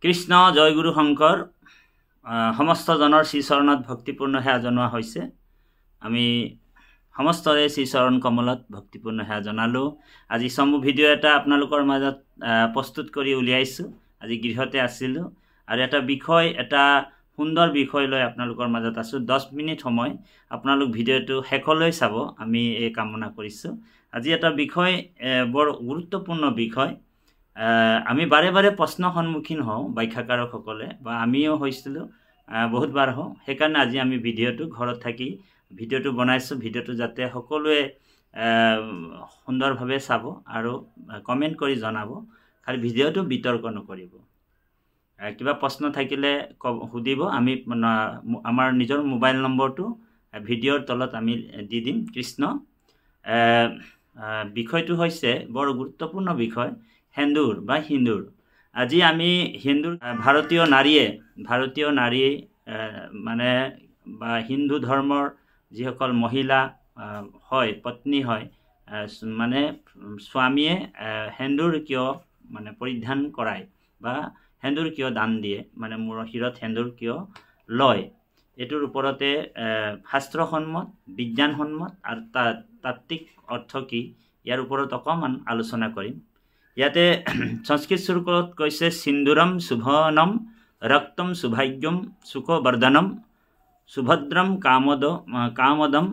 কৃষ্ণ জয় গুৰু শংকৰ সমস্ত জনৰ শ্ৰীচৰণত ভক্তিপূৰ্ণ সেৱা জনোৱা হৈছে। আমি সমস্তৰে শ্ৰীচৰণ কমলত ভক্তিপূৰ্ণ সেৱা জনালো। আজি চমু ভিডিঅ' এটা আপোনালোকৰ মাজত প্ৰস্তুত কৰি উলিয়াইছোঁ। আজি গৃহতে আছিলোঁ আৰু এটা বিষয়, এটা সুন্দৰ বিষয় লৈ আপোনালোকৰ মাজত আছোঁ। 10 মিনিট সময় আপোনালোক ভিডিঅ'টো শেষলৈ চাব, আমি এই কামনা কৰিছোঁ। আজি এটা বিষয়, বৰ গুৰুত্বপূৰ্ণ বিষয়। আমি বাৰে বাৰে প্ৰশ্ন সন্মুখীন হওঁ ব্যাখ্যাকাৰকসকলে, বা আমিও হৈছিলোঁ, বহুতবাৰ হওঁ। সেইকাৰণে আজি আমি ভিডিঅ'টো ঘৰত থাকি ভিডিঅ'টো বনাইছোঁ। ভিডিঅ'টো যাতে সকলোৱে সুন্দৰভাৱে চাব আৰু কমেণ্ট কৰি জনাব। খালি ভিডিঅ'টো বিতৰ্ক নকৰিব। কিবা প্ৰশ্ন থাকিলে সুধিব। আমি আমাৰ নিজৰ মোবাইল নম্বৰটো ভিডিঅ'ৰ তলত আমি দি দিম। কৃষ্ণ বিষয়টো হৈছে বৰ গুৰুত্বপূৰ্ণ বিষয়, সেন্দুৰ বা সিন্দুৰ। আজি আমি হিন্দুৰ ভাৰতীয় নাৰী মানে বা হিন্দু ধৰ্মৰ যিসকল মহিলা হয়, পত্নী হয়, মানে স্বামীয়ে সেন্দুৰ কিয় মানে পৰিধান কৰায় বা সেন্দুৰ কিয় দান দিয়ে, মানে মূৰৰ শিৰত সেন্দুৰ কিয় লয়, এইটোৰ ওপৰতে শাস্ত্ৰসন্মত, বিজ্ঞানসন্মত আৰু তাত্ত্বিক অৰ্থ কি, ইয়াৰ ওপৰত অকণমান আলোচনা কৰিম। ইয়াতে সংস্কৃত শ্লোকত কৈছে, সিন্দুৰম শুভনম ৰক্তম সৌভাগ্যম সুখবৰ্ধনম সুভদ্ৰম কামদম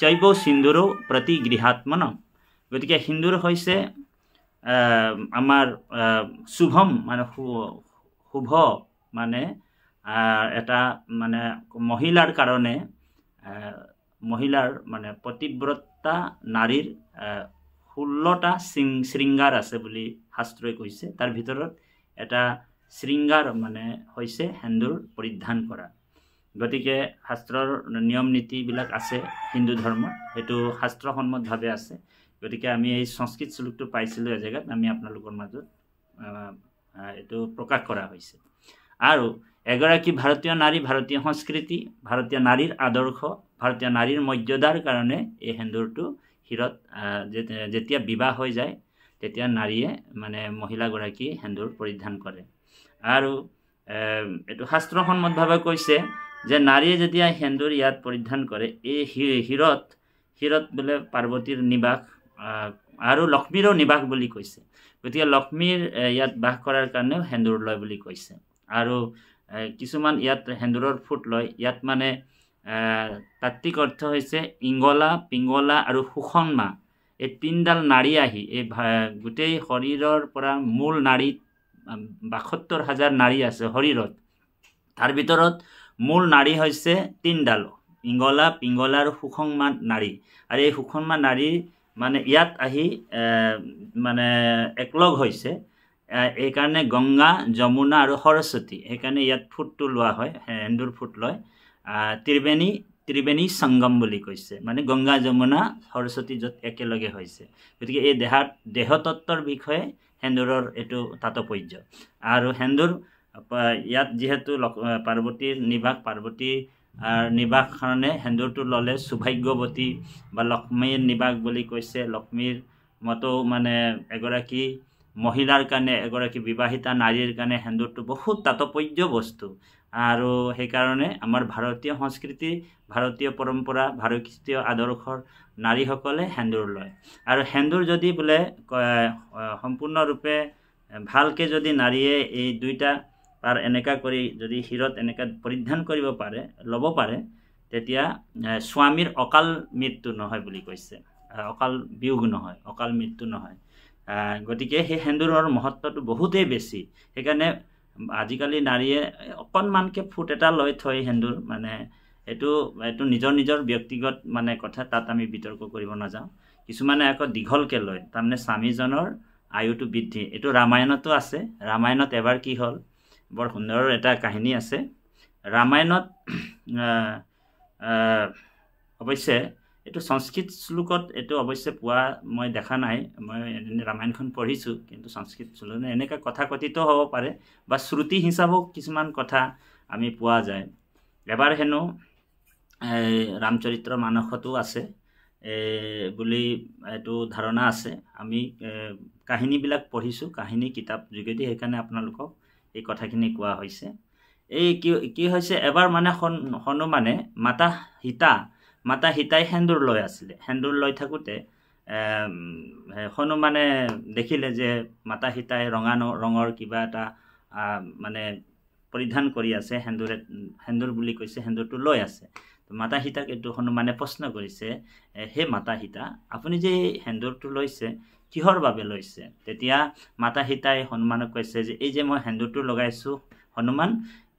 চৈব সিন্দুৰো প্ৰতি গৃহাত্মনম। গতিকে সিন্দুৰ হৈছে আমাৰ শুভম, মানে শুভ, মানে এটা মানে মহিলাৰ কাৰণে, মহিলাৰ মানে পতিব্ৰতা নাৰীৰ 16টা শৃংগাৰ আছে বুলি শাস্ত্ৰই কৈছে। তাৰ ভিতৰত এটা শৃংগাৰ মানে হৈছে সেন্দুৰ পৰিধান কৰা। গতিকে শাস্ত্ৰৰ নিয়ম নীতিবিলাক আছে হিন্দু ধৰ্মত, সেইটো শাস্ত্ৰসন্মতভাৱে আছে। গতিকে আমি এই সংস্কৃত শ্লোকটো পাইছিলোঁ এজেগাত, আমি আপোনালোকৰ মাজত এইটো প্ৰকাশ কৰা হৈছে। আৰু এগৰাকী ভাৰতীয় নাৰী, ভাৰতীয় সংস্কৃতি, ভাৰতীয় নাৰীৰ আদৰ্শ, ভাৰতীয় নাৰীৰ মৰ্যাদাৰ কাৰণে এই সেন্দুৰটো শিৰত যেতিয়া বিবাহ হৈ যায়, তেতিয়া নাৰীয়ে মানে মহিলাগৰাকীয়ে সেন্দুৰ পৰিধান কৰে। আৰু এইটো শাস্ত্ৰসন্মতভাৱে কৈছে যে নাৰীয়ে যেতিয়া সেন্দুৰ ইয়াত পৰিধান কৰে, এই শিৰত বোলে পাৰ্বতীৰ নিবাস আৰু লক্ষ্মীৰো নিবাস বুলি কৈছে। গতিকে লক্ষ্মীৰ ইয়াত বাস কৰাৰ কাৰণেও সেন্দুৰ লয় বুলি কৈছে। আৰু কিছুমান ইয়াত সেন্দুৰৰ ফুট লয়। ইয়াত মানে তাত্ত্বিক অৰ্থ হৈছে ইংগলা, পিংগলা আৰু সুষমা, এই 3ডাল নাড়ী আহি এই গোটেই শৰীৰৰ পৰা মূল নাড়ীত 72,000 নাড়ী আছে শৰীৰত। তাৰ ভিতৰত মূল নাড়ী হৈছে 3ডাল, ইংগলা, পিংগলা আৰু সুষমা নাড়ী। আৰু এই সুষমা নাড়ী মানে ইয়াত আহি মানে একলগ হৈছে। এইকাৰণে গংগা, যমুনা আৰু সৰস্বতী, সেইকাৰণে ইয়াত ফুটটো লোৱা হয়, সেন্দুৰ ফুট লয়। ত্ৰিবেণী সংগম বুলি কৈছে, মানে গংগা, যমুনা, সৰস্বতী য'ত একেলগে হৈছে। গতিকে এই দেহতত্বৰ বিষয়ে সেন্দুৰৰ এইটো তাৎপৰ্য। আৰু সেন্দুৰ ইয়াত যিহেতু পাৰ্বতীৰ নিবাস, পাৰ্বতীৰ নিবাস কাৰণে সেন্দুৰটো ল'লে সৌভাগ্যৱতী বা লক্ষ্মীৰ নিবাস বুলি কৈছে। লক্ষ্মীৰ মতো মানে এগৰাকী মহিলাৰ কাৰণে, এগৰাকী বিবাহিতা নাৰীৰ কাৰণে সেন্দুৰটো বহুত তাৎপৰ্য বস্তু। আৰু সেইকাৰণে আমাৰ ভাৰতীয় সংস্কৃতি, ভাৰতীয় পৰম্পৰা, ভাৰতীয় আদৰ্শৰ নাৰীসকলে সেন্দুৰ লয়। আৰু সেন্দুৰ যদি বোলে সম্পূৰ্ণৰূপে ভালকৈ যদি নাৰীয়ে এই দুইটা পাৰ এনেকা কৰি যদি শিৰত এনেকা পৰিধান কৰিব পাৰে, ল'ব পাৰে, তেতিয়া স্বামীৰ অকাল মৃত্যু নহয় বুলি কৈছে। অকাল বিয়োগ নহয়, অকাল মৃত্যু নহয়। গতিকে সেই সেন্দুৰৰ মহত্বটো বহুতেই বেছি। সেইকাৰণে আজিকালি নাৰীয়ে অকণমানকৈ ফুট এটা লৈ থৈ সেন্দুৰ, মানে এইটো নিজৰ ব্যক্তিগত মানে কথা, তাত আমি বিতৰ্ক কৰিব নাযাওঁ। কিছুমানে আকৌ দীঘলকৈ লয়, তাৰমানে স্বামীজনৰ আয়ুটো বৃদ্ধি। এইটো ৰামায়ণতো আছে। ৰামায়ণত এবাৰ কি হ'ল, বৰ সুন্দৰ এটা কাহিনী আছে। ৰামায়ণত অৱশ্যে এইটো সংস্কৃত শ্লোকত এইটো অৱশ্যে পোৱা মই দেখা নাই। মই ৰামায়ণখন পঢ়িছোঁ, কিন্তু সংস্কৃত শ্লোকত এনেকুৱা কথা কথিত হ'ব পাৰে, বা শ্ৰুতি হিচাপেও কিছুমান কথা আমি পোৱা যায়। এবাৰ হেনো ৰামচৰিত্ৰ মানসতো আছে বুলি এইটো ধাৰণা আছে। আমি কাহিনীবিলাক পঢ়িছোঁ, কাহিনী কিতাপ যোগেদি, সেইকাৰণে আপোনালোকক এই কথাখিনি কোৱা হৈছে। এই কি হৈছে, এবাৰ মানে হনুমানে মাতা সীতাই সেন্দুৰ লৈ আছিলে। সেন্দুৰ লৈ থাকোঁতে হনুমানে দেখিলে যে মাতা সীতাই ৰঙৰ কিবা এটা মানে পৰিধান কৰি আছে, সেন্দুৰ বুলি কৈছে, সেন্দুৰটো লৈ আছে। মাতা সীতাক এইটো হনুমানে প্ৰশ্ন কৰিছে, হে মাতা সীতা, আপুনি যে সেন্দুৰটো লৈছে কিহৰ বাবে লৈছে? তেতিয়া মাতা সীতাই হনুমানক কৈছে যে এই যে মই সেন্দুৰটো লগাইছোঁ হনুমান,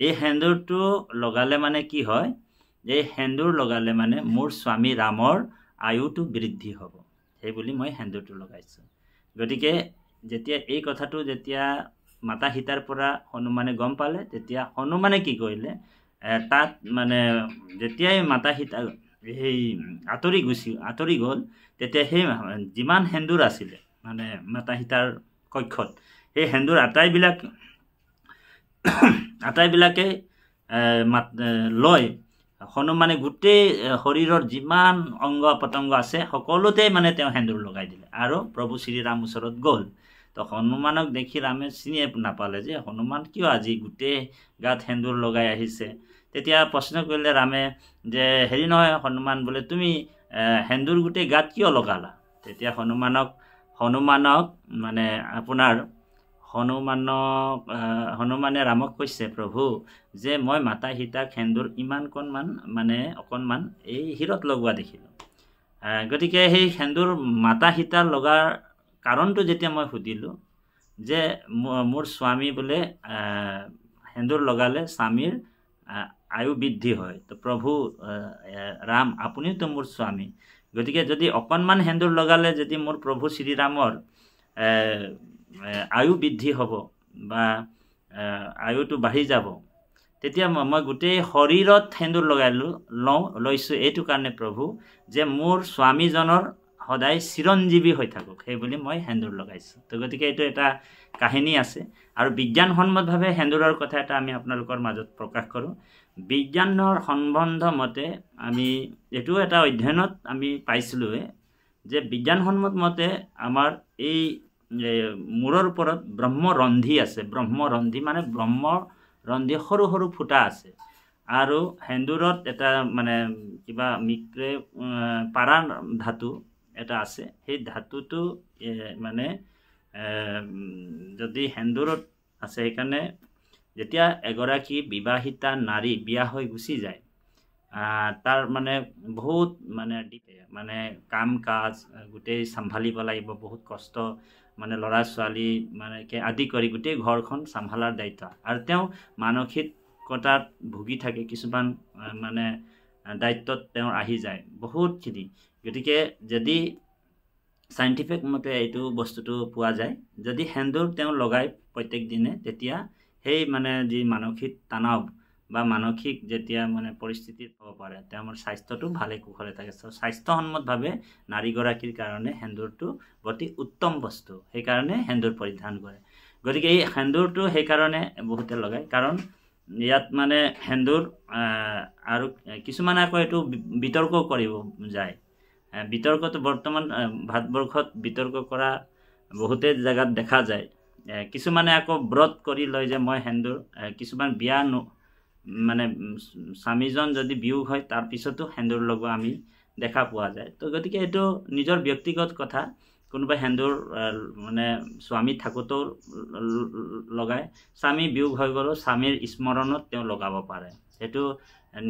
এই সেন্দুৰটো লগালে মানে কি হয়, এই সেন্দুৰ লগালে মানে মোৰ স্বামী ৰামৰ আয়ুটো বৃদ্ধি হ'ব, সেই বুলি মই সেন্দুৰটো লগাইছোঁ। গতিকে যেতিয়া এই কথাটো যেতিয়া মাতা সীতাৰ পৰা হনুমানে গম পালে, তেতিয়া হনুমানে কি কৰিলে, তাত মানে যেতিয়াই মাতা সীতা সেই আঁতৰি গ'ল, তেতিয়া সেই যিমান সেন্দুৰ আছিলে মানে মাতা সীতাৰ কক্ষত, সেই সেন্দুৰ আটাইবিলাকে লৈ হনুমানে গোটেই শৰীৰৰ যিমান অংগ পতংগ আছে সকলোতে মানে তেওঁ সেন্দুৰ লগাই দিলে আৰু প্ৰভু শ্ৰীৰাম ওচৰত গ'ল। তো হনুমানক দেখি ৰামে চিনিয়ে নাপালে যে হনুমান কিয় আজি গোটেই গাত সেন্দুৰ লগাই আহিছে। তেতিয়া প্ৰশ্ন কৰিলে ৰামে যে হেৰি নহয় হনুমান, বোলে তুমি সেন্দুৰ গোটেই গাত কিয় লগালা? তেতিয়া হনুমানক মানে আপোনাৰ হনুমানে ৰামক কৈছে, প্ৰভু যে মই মাতা সীতাক সেন্দুৰ অকণমান এই শিৰত লগোৱা দেখিলোঁ। গতিকে সেই সেন্দুৰ মাতা সীতাৰ লগাৰ কাৰণটো যেতিয়া মই সুধিলোঁ যে মোৰ স্বামী বোলে সেন্দুৰ লগালে স্বামীৰ আয়ু বৃদ্ধি হয়, তো প্ৰভু ৰাম আপুনিওতো মোৰ স্বামী, গতিকে যদি অকণমান সেন্দুৰ লগালে যদি মোৰ প্ৰভু শ্ৰীৰামৰ আয়ু বৃদ্ধি হ'ব বা আয়ুটো বাঢ়ি যাব, তেতিয়া মই গোটেই শৰীৰত সেন্দুৰ লৈছোঁ এইটো কাৰণে প্ৰভু যে মোৰ স্বামীজনৰ সদায় চিৰঞ্জীৱী হৈ থাকক, সেই বুলি মই সেন্দুৰ লগাইছোঁ। তো গতিকে এইটো এটা কাহিনী আছে। আৰু বিজ্ঞানসন্মতভাৱে সেন্দুৰৰ কথা এটা আমি আপোনালোকৰ মাজত প্ৰকাশ কৰোঁ। বিজ্ঞানৰ সম্বন্ধ মতে আমি এইটো এটা অধ্যয়নত আমি পাইছিলোঁৱে যে বিজ্ঞানসন্মত মতে আমাৰ এই মূৰৰ ওপৰত ব্ৰহ্মৰন্ধি আছে। ব্ৰহ্মৰন্ধি মানে ব্ৰহ্মৰন্ধি সৰু সৰু ফুটা আছে। আৰু সেন্দুৰত এটা মানে কিবা পাৰা ধাতু এটা আছে। সেই ধাতুটো মানে যদি সেন্দুৰত আছে, সেইকাৰণে যেতিয়া এগৰাকী বিবাহিতা নাৰী বিয়া হৈ গুচি যায়, তাৰ মানে বহুত মানে কাম কাজ গোটেই চম্ভালিব লাগিব, বহুত কষ্ট, মানে ল'ৰা ছোৱালী মানে আদি কৰি গোটেই ঘৰখন চম্ভালাৰ দায়িত্ব। আৰু তেওঁ মানসিকতাত ভুগি থাকে, কিছুমান মানে দায়িত্বত তেওঁ আহি যায় বহুতখিনি। গতিকে যদি চাইণ্টিফিক মতে এইটো বস্তুটো পোৱা যায়, যদি সেন্দুৰ তেওঁ লগায় প্ৰত্যেক দিনে, তেতিয়া সেই মানে যি মানসিক তনাৱ বা মানসিক যেতিয়া মানে পৰিস্থিতিত হ'ব পাৰে, তেওঁৰ স্বাস্থ্যটো ভালে কুশলে থাকে। স্বাস্থ্যসন্মতভাৱে নাৰীগৰাকীৰ কাৰণে সেন্দুৰটো অতি উত্তম বস্তু, সেইকাৰণে সেন্দুৰ পৰিধান কৰে। গতিকে এই সেন্দুৰটো সেইকাৰণে বহুতে লগায়, কাৰণ ইয়াত মানে সেন্দুৰ আৰু কিছুমানে আকৌ এইটো বিতৰ্ক কৰিব যায়। বিতৰ্কটো বৰ্তমান ভাৰতবৰ্ষত বিতৰ্ক কৰা বহুতেই জেগাত দেখা যায়। কিছুমানে আকৌ ব্ৰত কৰি লয় যে মই সেন্দুৰ, কিছুমান বিয়া মানে স্বামীজন যদি বিয়োগ হয় তাৰপিছতো সেন্দুৰ লগোৱা আমি দেখা পোৱা যায়। তো গতিকে এইটো নিজৰ ব্যক্তিগত কথা। কোনোবাই সেন্দুৰ মানে স্বামী থাকোঁতেও লগায়, স্বামী বিয়োগ হৈ গ'লেও স্বামীৰ স্মৰণত তেওঁ লগাব পাৰে, সেইটো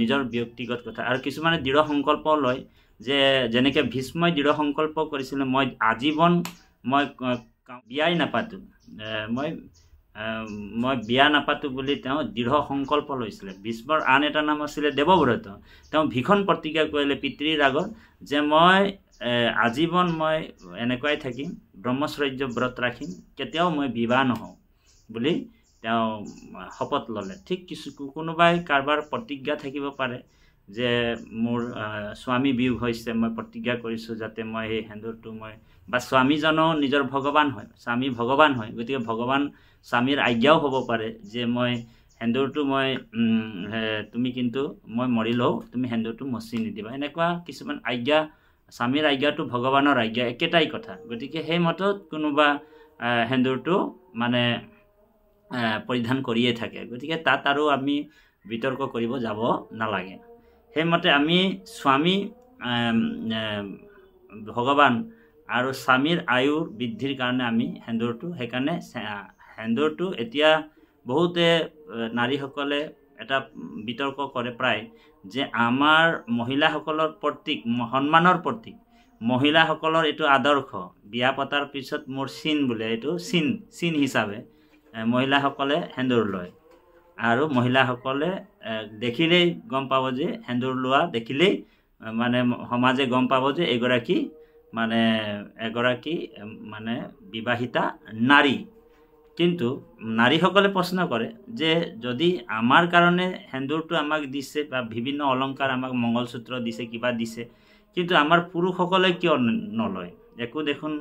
নিজৰ ব্যক্তিগত কথা। আৰু কিছুমানে দৃঢ় সংকল্প লয় যে যেনেকৈ ভীষ্মই দৃঢ় সংকল্প কৰিছিলে, মই আজীৱন মই বিয়াই নাপাতোঁ, মই বিয়া নাপাতোঁ বুলি তেওঁ দৃঢ় সংকল্প লৈছিলে। ভীষ্মৰ আন এটা নাম আছিলে দেৱব্ৰত। তেওঁ ভীষণ প্ৰতিজ্ঞা কৰিলে পিতৃৰ আগত যে মই আজীৱন মই এনেকুৱাই থাকিম, ব্ৰহ্মচৰ্য ব্ৰত ৰাখিম, কেতিয়াও মই বিবাহ নহওঁ বুলি তেওঁ শপত ল'লে। ঠিক কোনোবাই কাৰোবাৰ প্ৰতিজ্ঞা থাকিব পাৰে যে মোৰ স্বামী বিয়োগ হৈছে, মই প্ৰতিজ্ঞা কৰিছোঁ যাতে মই সেই সেন্দুৰটো বা স্বামীজনো নিজৰ ভগৱান হয়, স্বামী ভগৱান হয়, গতিকে ভগৱান স্বামীৰ আজ্ঞাও হ'ব পাৰে যে মই সেন্দুৰটো তুমি কিন্তু মই মৰিলেও তুমি সেন্দুৰটো মচি নিদিবা, এনেকুৱা কিছুমান আজ্ঞা। স্বামীৰ আজ্ঞাটো ভগৱানৰ আজ্ঞা, একেটাই কথা। গতিকে সেই মতত কোনোবা সেন্দুৰটো মানে পৰিধান কৰিয়ে থাকে। গতিকে তাত আৰু আমি বিতৰ্ক কৰিব যাব নালাগে। সেইমতে আমি স্বামী ভগৱান আৰু স্বামীৰ আয়ু বৃদ্ধিৰ কাৰণে আমি সেন্দুৰটো, সেইকাৰণে সেন্দুৰটো এতিয়া বহুতে নাৰীসকলে এটা বিতৰ্ক কৰে প্ৰায় যে আমাৰ মহিলাসকলৰ প্ৰতীক, সন্মানৰ প্ৰতীক, মহিলাসকলৰ এইটো আদৰ্শ, বিয়া পতাৰ পিছত মোৰ চিন বোলে, এইটো চিন হিচাপে মহিলাসকলে সেন্দুৰ লয়। আৰু মহিলাসকলে দেখিলেই গম পাব যে সেন্দুৰ লোৱা দেখিলেই মানে সমাজে গম পাব যে এগৰাকী মানে বিবাহিতা নাৰী। কিন্তু নাৰীসকলে প্ৰশ্ন কৰে যে যদি আমাৰ কাৰণে সেন্দুৰটো আমাক দিছে বা বিভিন্ন অলংকাৰ আমাক মংগলসূত্ৰ দিছে, কিবা দিছে, কিন্তু আমাৰ পুৰুষসকলে কিয় নলয়? একো দেখোন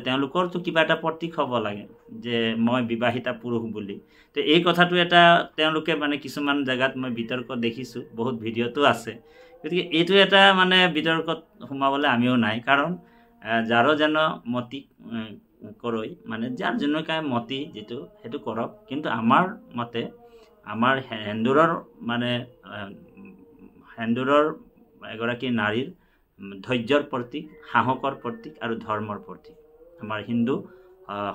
তেওঁলোকৰতো কিবা এটা প্ৰতীক হ'ব লাগে যে মই বিবাহিতা পুৰুষ বুলি। তো এই কথাটো এটা তেওঁলোকে মানে কিছুমান জেগাত মই বিতৰ্ক দেখিছোঁ, বহুত ভিডিঅ'টো আছে। গতিকে এইটো এটা মানে বিতৰ্কত সোমাবলৈ আমিও নাই, কাৰণ যাৰো যেন মতি কৰৈ, মানে যাৰ যেনেকৈ মতি যিটো সেইটো কৰক। কিন্তু আমাৰ মতে আমাৰ সেন্দুৰৰ এগৰাকী নাৰীৰ ধৈৰ্যৰ প্ৰতীক, সাহসৰ প্ৰতীক আৰু ধৰ্মৰ প্ৰতীক। আমাৰ হিন্দু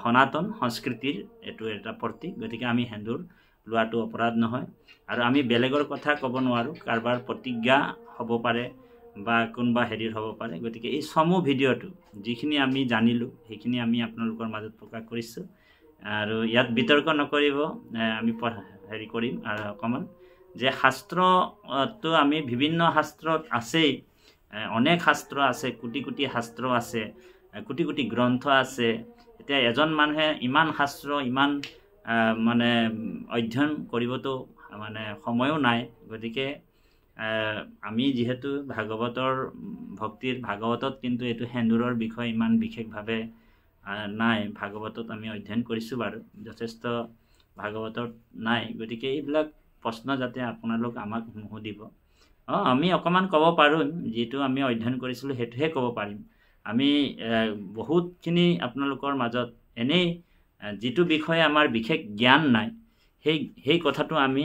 সনাতন সংস্কৃতিৰ এইটো এটা প্ৰতীক। গতিকে আমি সেন্দুৰ লোৱাটো অপৰাধ নহয়। আৰু আমি বেলেগৰ কথা ক'ব নোৱাৰোঁ, কাৰোবাৰ প্ৰতিজ্ঞা হ'ব পাৰে বা কোনোবা হেৰিৰ হ'ব পাৰে। গতিকে এই চমু ভিডিঅ'টো যিখিনি আমি জানিলোঁ সেইখিনি আমি আপোনালোকৰ মাজত প্ৰকাশ কৰিছোঁ। আৰু ইয়াত বিতৰ্ক নকৰিব, আমি হেৰি কৰিম আৰু অকণমান যে শাস্ত্ৰটো আমি বিভিন্ন শাস্ত্ৰত আছেই, অনেক শাস্ত্ৰ আছে, কোটি কোটি শাস্ত্ৰ আছে, কোটি কোটি গ্ৰন্থ আছে। এতিয়া এজন মানুহে ইমান শাস্ত্ৰ ইমান মানে অধ্যয়ন কৰিবতো মানে সময়ো নাই। গতিকে আমি যিহেতু ভক্তিৰ ভাগৱতত কিন্তু এইটো সেন্দুৰৰ বিষয়ে ইমান বিশেষভাৱে নাই। ভাগৱতত আমি অধ্যয়ন কৰিছোঁ বাৰু, যথেষ্ট ভাগৱতত নাই। গতিকে এইবিলাক প্ৰশ্ন যাতে আপোনালোক আমাক নুসুধিব। আমি অকণমান ক'ব পাৰোঁ, যিটো আমি অধ্যয়ন কৰিছিলোঁ সেইটোহে ক'ব পাৰিম। আমি বহুতখিনি আপোনালোকৰ মাজত এনেই যিটো বিষয়ে আমাৰ বিশেষ জ্ঞান নাই, সেই কথাটো আমি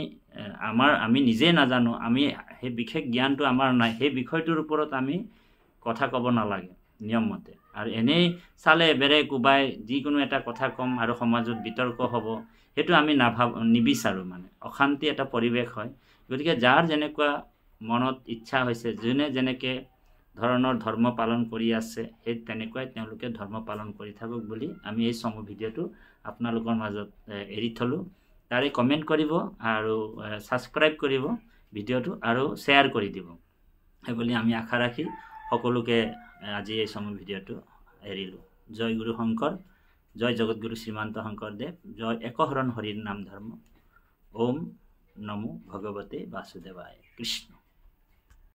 নিজে নাজানো, আমি সেই বিশেষ জ্ঞানটো আমাৰ নাই, সেই বিষয়টোৰ ওপৰত আমি কথা ক'ব নালাগে নিয়মমতে। আৰু এনেই চালে বেৰে কোবাই যিকোনো এটা কথা ক'ম আৰু সমাজত বিতৰ্ক হ'ব, সেইটো আমি নিবিচাৰোঁ। মানে অশান্তি এটা পৰিৱেশ হয়। গতিকে যাৰ যেনেকুৱা মনত ইচ্ছা হৈছে, যোনে যেনেকৈ ধৰণৰ ধৰ্ম পালন কৰি আছে, সেই তেনেকুৱাই তেওঁলোকে ধৰ্ম পালন কৰি থাকক বুলি আমি এই চমু ভিডিঅ'টো আপোনালোকৰ মাজত এৰি থলোঁ। তাৰে কমেণ্ট কৰিব আৰু ছাবস্ক্ৰাইব কৰিব ভিডিঅ'টো আৰু শ্বেয়াৰ কৰি দিব, সেইবুলি আমি আশা ৰাখি সকলোকে আজি এই চমু ভিডিঅ'টো এৰিলোঁ। জয় গুৰু শংকৰ, জয় জগতগুৰু শ্ৰীমন্ত শংকৰদেৱ, জয় একশৰণ হৰিৰ নাম ধৰ্ম। ওম নমো ভগৱতে বাসুদেৱায়। কৃষ্ণ।